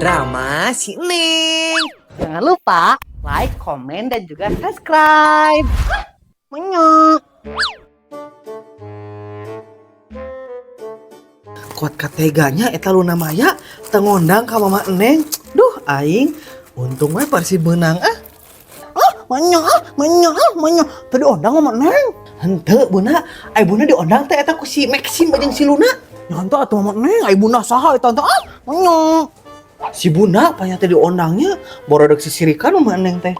drama si Neng. Jangan lupa like, komen, dan juga subscribe. Menyok. Kuat kateganya eta Luna Maya tengondang ka Mama Neng. Duh aing untung we Persib menang Menyok. Tadi ondang sama Neng. Henteu Buna, ai Buna diondang teh eta ku si Maxim jeung si Luna. Nyonto atuh sama Neng, ai bunda saha eta teh. Menyok. Si Buna panya teh diondangnya borodok sisirikan Mama Neng teh.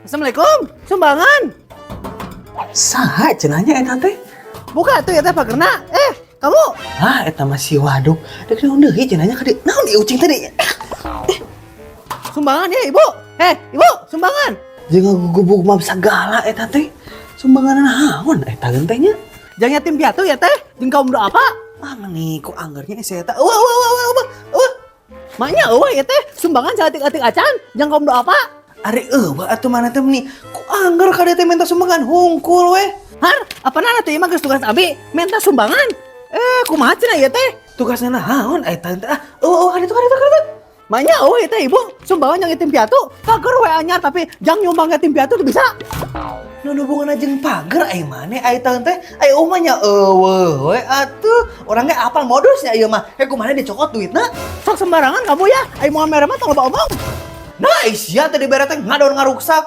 Assalamualaikum, sumbangan. Saha cenanya eta teh? Buka tuh ya teh pagerna. Kamu? Ah eta masih waduk. Dek naon deui cenanya ka dieu? Naon diucing tadi? Sumbangan ya, Ibu. Ibu, sumbangan. Jeung ngagugubug mah sagala eta teh. Sumbangan naon eta gentengnya? Jangan yatim piatu ya teh. Jeung kaum doa apa? Ah meni ku anggarnya saya eta. Maknya eueuh ya teh, sumbangan saeutik-eutik acan, jeung kaum doa apa? Ari eueuh atuh mana teh meni ku anggar ka dieu teh minta sumbangan hungkul we. Har, apa nana tuh mah geus tugas abi, minta sumbangan. Kumaha cenah ieu teh? Tugasna naon eta teh? Ada tuh. Maknya eueuh ya teh Ibu, sumbangan yang yatim piatu, pager we anyar tapi jang nyumbang yatim piatu teu bisa. Nu hubunganna jeung pager ai mane ai taun teh ai omah nya eueuh we atuh urang ge apal modusnya ieu mah. Kumaha dicokot duitna? Sok sembarangan kamu ya, ai moal mere mah tong loba omong. Nah, sia tadi bere teh ngadon ngaruksak.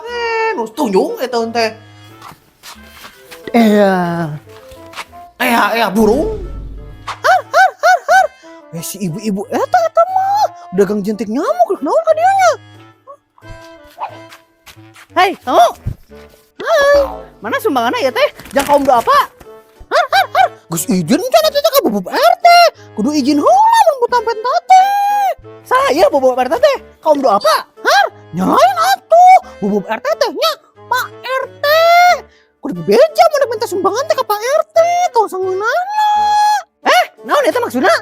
Nu tunjung eta teh. Burung. Har. Si ibu-ibu eta mah dagang jentik nyamuk naon ka dieu nya. Hei, kamu. Hai. Mana sumbanganna ya teh? Jang kaum doa apa? Har. Geus izin can eta teh ka bubuk RT. Kudu izin heula mun buta penta teh. Saya bubuk RT teh kaum doa apa? Har. Nyalain atuh. Bubuk RT teh nya Pak RT. Kudu beja mun minta sumbangan teh ka Pak RT. Tong sangeunana. Naon eta maksudna?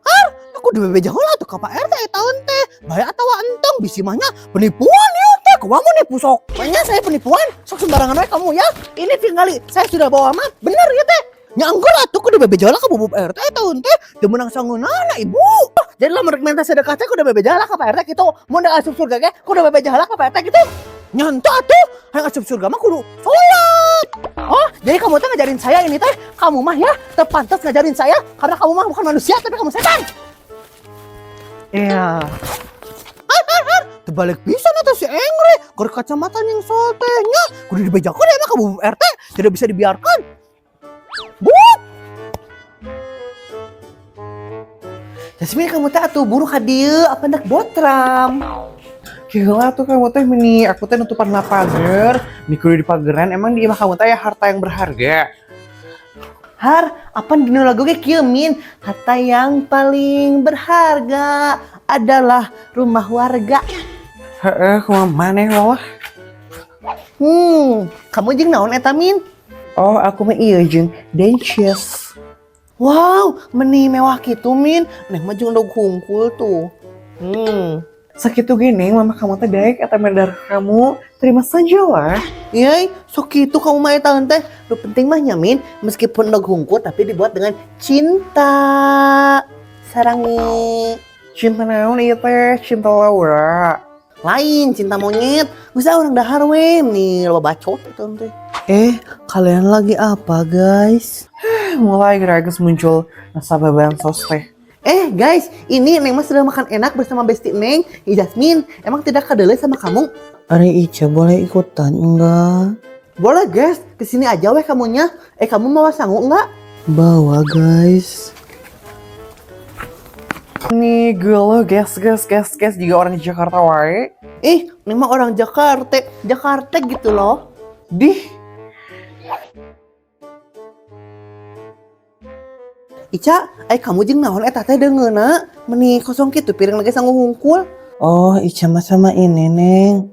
Har, kudu bebeja heula atuh ka Pak RT eta teh. Bae atawa entong bisi mah nya penipuan ieu teh. Kumaha mun nipu sok? Makanya saya penipuan. Sok sembarangan we kamu ya. Ini tinggali saya sudah bawa aman. Bener ya teh. Nya anggur atuh kudu bebeja heula ka bubuk RT eta teh. Teu meunang sangeunana Ibu. Jadi lamun minta sedekah teh kudu bebeja heula ka Pak RT kitu. Mun da asup surga ge kudu bebeja heula ka Pak RT kitu. Nyonto atuh, hayang asup surga mah kudu sholat. Oh, jadi kamu teh ngajarin saya ini teh, kamu mah ya terpantas ngajarin saya karena kamu mah bukan manusia tapi kamu setan. Iya. Har. Terbalik pisan eta si Engre, keur kacamata yang sol teh nya kudu dibejakeun emang ka bubuk RT, tidak bisa dibiarkan. Bu. Jasmine kamu teh atuh buru ka dieu apa hendak botram. Gila tuh kamu teh meni aku teh nutupan pager, kudu di pageran emang di imah kamu teh harta yang berharga. Har, apa dinu lagu ge kieu Min? Harta yang paling berharga adalah rumah warga. Heeh, kumaha maneh wah. Kamu jeung naon eta Min? Oh, aku mah ieu jeung Denches. Wow, meni mewah kitu Min. Neng mah jeung dog hungkul tuh. Sakitu gini, mama kamu teh daek eta medar kamu terima saja lah. Yai, sok kitu kamu mah eta teh. Nu penting mah nya Min, meskipun dog hungkul tapi dibuat dengan cinta. Sarangi. Cinta naon ieu teh? Cinta Laura. Lain cinta monyet. Bisa orang dahar we nih loba bacot eta teh. Kalian lagi apa guys? Mulai geus muncul nasabah bansos teh. Guys, ini Neng mas sudah makan enak bersama Besti Neng, Jasmine. Emang tidak kedelai sama kamu? Ari Ica boleh ikutan enggak? Boleh guys, kesini aja weh kamunya. Kamu mau sanggup enggak? Bawa guys. Nih gue guys juga orang di Jakarta wae. Neng mah orang Jakarta gitu loh. Ica, kamu jeung naon eta teh deungeuna? Meni kosong kitu piring lagi sanggup hungkul. Oh, Ica mah sama ini, Neng.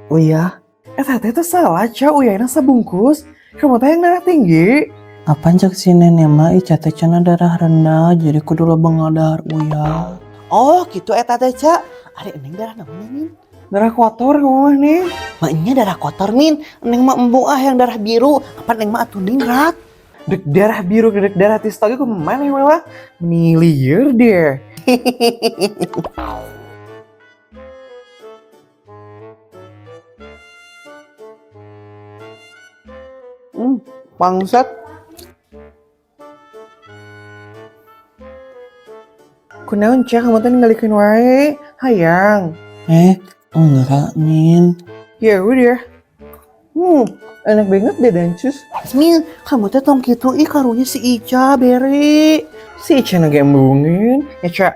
Uya, eta teh salah, Ca. Uyana sabungkus. Kamu teh yang darah tinggi. Apaan cak si nenek mah Ica teh cenah darah rendah, jadi kudu lobeng ngadahar Uya. Oh, gitu eta teh, Ca. Ari Neng darah naon Min? Darah kotor kamu mah, Neng. Maknya darah kotor, Min. Neng mah embu yang darah biru. Apa Neng mah atuh ningrat? Dek darah biru, dek darah tistoge ku mana wala? Miliar deh. Bangsat. Kunaon cak kamu teh ninggalikeun wae. Hayang. Enggak, Min. Ya udah. Enak banget deh dancus. Min, kamu teh tong kitu karunya si Ica bere. Si Ica lagi embungin. Ya cak.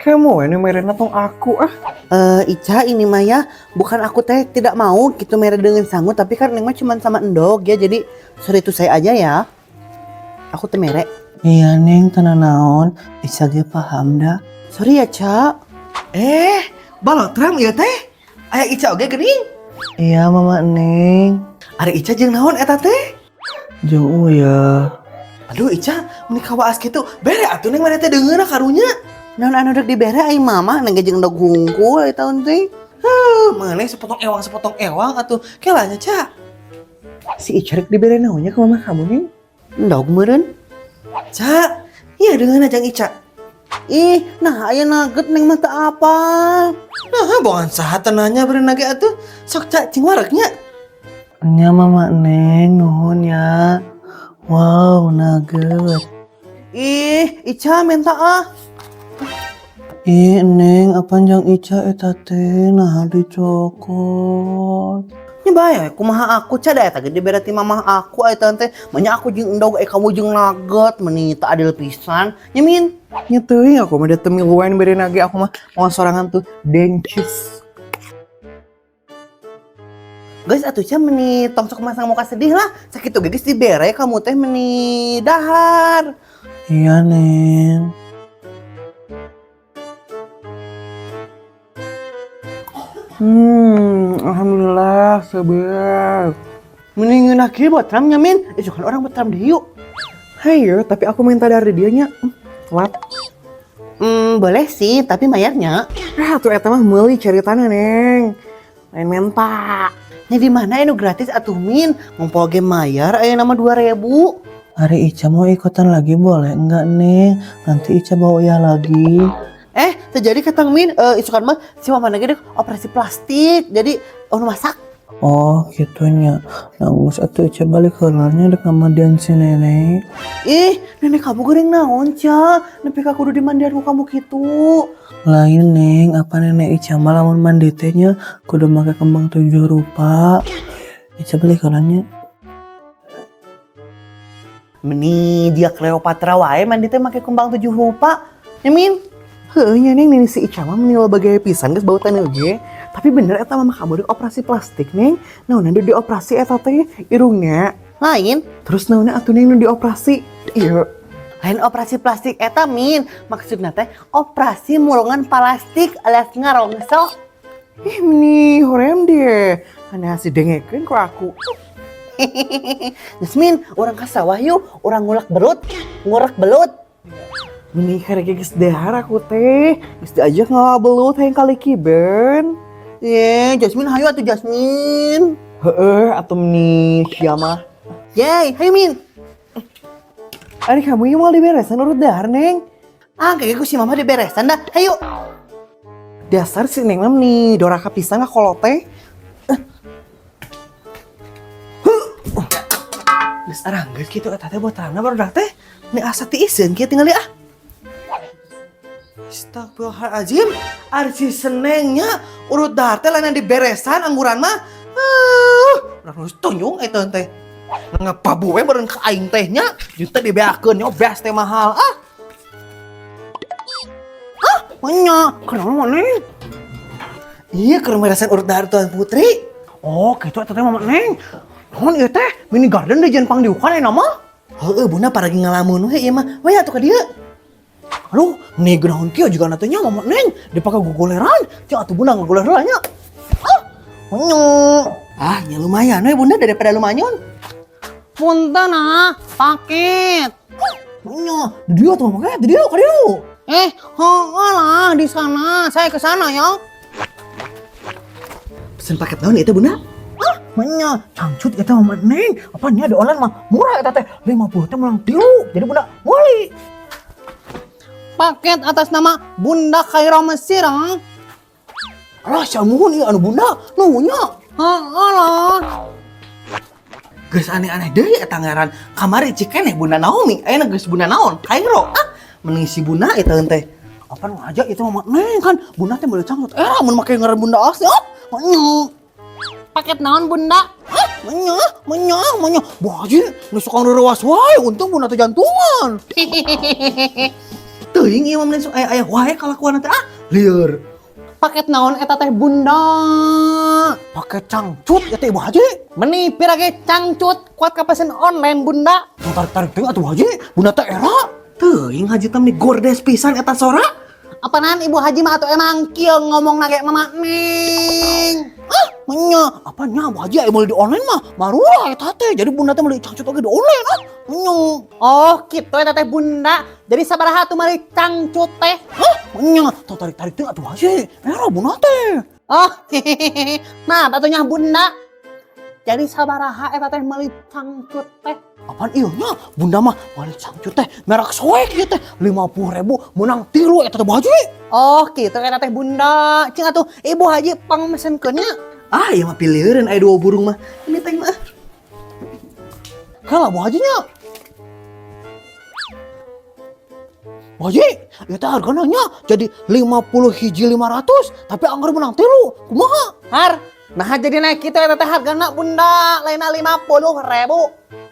Kamu ini merena tong aku Ica ini Maya, bukan aku teh tidak mau gitu mere dengan sangu, tapi kan neng mah cuma sama endog ya, jadi sorry itu saya aja ya. Aku teh mere. Iya neng tenan naon. Ica ge paham dah. Sorry ya Ca. Balotram ya teh. Aya Ica oge geuning. Iya mama neng. Ari Ica jeung naon eta teh? Jeung Uya. Aduh Ica, meuni kawaas kitu. Bere atuh neng mere teh deungeuna karunya. Naon anu rek dibere ai mama neng jeung endog hungkul ai taun teh. Mana sepotong ewang atuh. Kelanya Ca. Si Ica rek dibere naonnya ke mama kamu nih? Endog meureun. Ca, iya deungeuna jeung Ica. Nah aya nugget neng mah teu apal. Nah, bongan saha tenanya berenang ge atuh. Sok Ca cing waraknya. Nya mama neng nuhun ya. Wow, nugget. Ica minta ah. Neng, apa jang Ica eta teh nah dicokot. Nya bae kumaha aku Ca da eta ge dibere ti mamah aku ai tante. Manya aku jeung endog kamu jeung nugget meuni teu adil pisan. Nya Min. Nya teuing aku mah da teu miluan berenang ge aku mah moal sorangan tuh dencis. Guys, atuh Ca meuni tong sok masang muka sedih lah. Sakitu ge geus dibere kamu teh meuni dahar. Iya, Neng. Alhamdulillah sabar. Mending ngeunah kieu botram nya Min. Kan orang botram deui yuk. Hayo, tapi aku minta dari dia nya. Telat. Boleh sih, tapi mayarnya. Tuh eta mah meuli caritana, Neng. Lain menta. Nya di mana anu gratis atuh Min? Ngumpul ge mayar aya nama 2.000. Hari Ica mau ikutan lagi boleh enggak, Neng? Nanti Ica bawa ya lagi. Terjadi katang Min, isukan mah si mama lagi deh operasi plastik, jadi masak. Oh gitunya. Nanggus atuh Ica balik heulanya dek kamadian si nenek. Nenek kamu goreng naon Ca? Nepi ka kudu dimandian ku kamu kitu. Lain Neng, apa nenek Ica mah lamun mandi teh nya kudu make kembang 7 rupa. Ica balik heulanya. Meni dia Cleopatra wae mandi teh make kembang 7 rupa. Ya Min. Heuh nya Neng, nenek si Ica mah menilai bagai pisan geus bau taneuh ge. Tapi bener eta mama kamu dek operasi plastik Neng. Naonna di operasi eta teh irungnya. Lain. Terus naonna atuh Neng nu dioperasi? Iya. Lain operasi plastik eta Min. Maksudna teh operasi mulungan plastik alias ngarongso. Meni hoream deh. Ane hasi dengekeun ku aku. Jasmin, orang ka sawah yuk, orang ngulak belut. Meni karek geus dahar aku teh. Geus diajak ngabelut hayang kali kiben. Jasmin hayu atuh Jasmin. Heeh, atuh meni sia mah. Yeay, hayu Min. Ari kamu ieu moal diberesan urut dahar, Neng. Kayak si mama diberesan dah. Hayu. Dasar si Neng mah meni doraka pisan ngakolot teh. Geus aranggeus kitu eta teh botarna barudak teh. Ini asa tiiseun kieu tinggal ah. Astagfirullahaladzim. Ari si Senengnya urut dahar teh lain diberesan angguran mah. Urang geus tunjung eta teh. Ngapabu we beureun ka aing teh nya. Ieu teh dibeakeun nyobes teh mahal. Nya, kenapa mana? Iya, keur beresan urut dahar Tuan Putri. Oh, kitu eta teh mama Neng. Naon ieu teh? Mini garden dejen pangdiukan aya nama? Heeh, buna paragi ngalamun we ieu mah. We atuh ka dieu. Aduh, nih genaun kieu juga nantinya mama Neng. Dipake gogoleran. Cek atuh bunda gogoler heula nya. Nya lumayan we bunda daripada lumayan. Punten paket. Nya, di dieu atuh mah di dieu ka dieu. Lah di sana. Saya ke sana ya. Pesen paket naon itu bunda? Manya, cangcut eta mah neng. Apa nya ada online mah murah eta teh 50 teh menang 3. Jadi bunda meuli. Paket atas nama Bunda Khaira Mesir, Alah samuhun ieu anu bunda nunya. alah. Geus aneh-aneh deui eta ngaran. Kamari cikeneh Bunda Naomi, ayeuna geus Bunda naon? Khairo. Mending si Bunda eta teh. Apa nu aja itu mah neng kan bunda teh meuli cangcut. Mun make ngaran bunda asli. Manya. Paket naon Bunda? Manya. Wah haji, nu suka ngeurewas wae, untung bunda teh jantungan. Teuing ieu mah mending aya wae kalakuan teh lieur. Paket naon eta teh Bunda? Pakai cangcut ya teh Ibu Haji. Meni pirage cangcut kuat ka pesen online Bunda. Tarik teh atuh Haji, bunda teh era. Teuing haji tam ni gordes pisan eta sora. Apaan Ibu Haji mah atuh emang kieu ngomong nage mama Neng. Menya, apanya Ibu Haji aya meuli di online mah marua eta teh. Jadi bunda teh meuli cangcut oge di online Menya. Oh, kitu eta teh Bunda. Jadi sabaraha tuh mari cangcut teh? Menya, tarik teh atuh Haji. Era bunda teh. Oh, nah batunya Bunda. Jadi sabaraha eta teh meuli cangcut teh? Apaan ieu nya? Bunda mah meuli cangcut teh merek soek ieu teh 50.000 menang 3 eta teh Bu Haji. Oh, kitu eta teh Bunda. Cing atuh Ibu Haji pangmesenkeunnya. Ieu mah pileureun aya 2 burung mah. Ini teh mah. Heula Bu Haji nya. Bu Haji, ieu teh hargana nya jadi 50 hiji 500, tapi anggar menang 3. Kumaha? Har, nah jadi naik kita eta teh hargana Bunda lainna 50.000.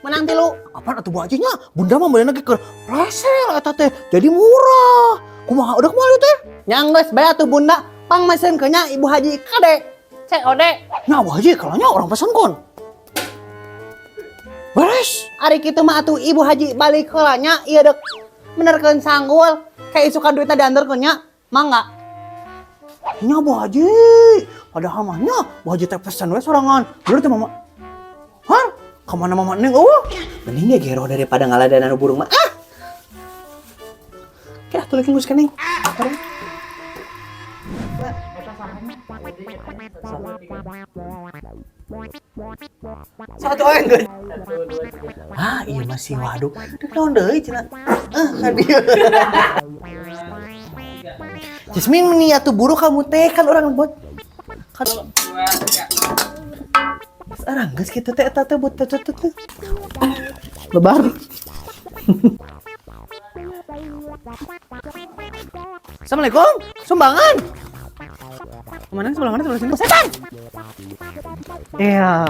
Menang 3. Apaan atuh Bu Haji nya? Bunda mah meulina ge keur resel eta teh. Jadi murah. Kumaha udah kumaha ieu teh? Yang geus bae atuh Bunda pangmesenkeunnya Ibu Haji kade. COD. Nya Bu Haji kalanya orang pesen kon. Beres. Ari kitu mah atuh Ibu Haji balik heula nya ieu deuk benerkeun sanggul kayak isukan duitna dianterkeun nya. Mangga. Nya Bu Haji. Padahal mah nya Bu Haji teh pesen we sorangan. Bener teh mama. Hah? Kamana mama neng Mending ge gero daripada ngaladan anu burung mah. Kira tuh lagi geus keneng. Satu orang geus. Iya masih waduh. Dek naon deui cenah. Hadieu. Jasmine meni atuh buru kamu teh kan orang buat. Kan. Sarang geus kitu teh eta teh buat teh. Lebar. Assalamualaikum. Sumbangan. Kemana sumbangan sebelah sini? Setan. Iya.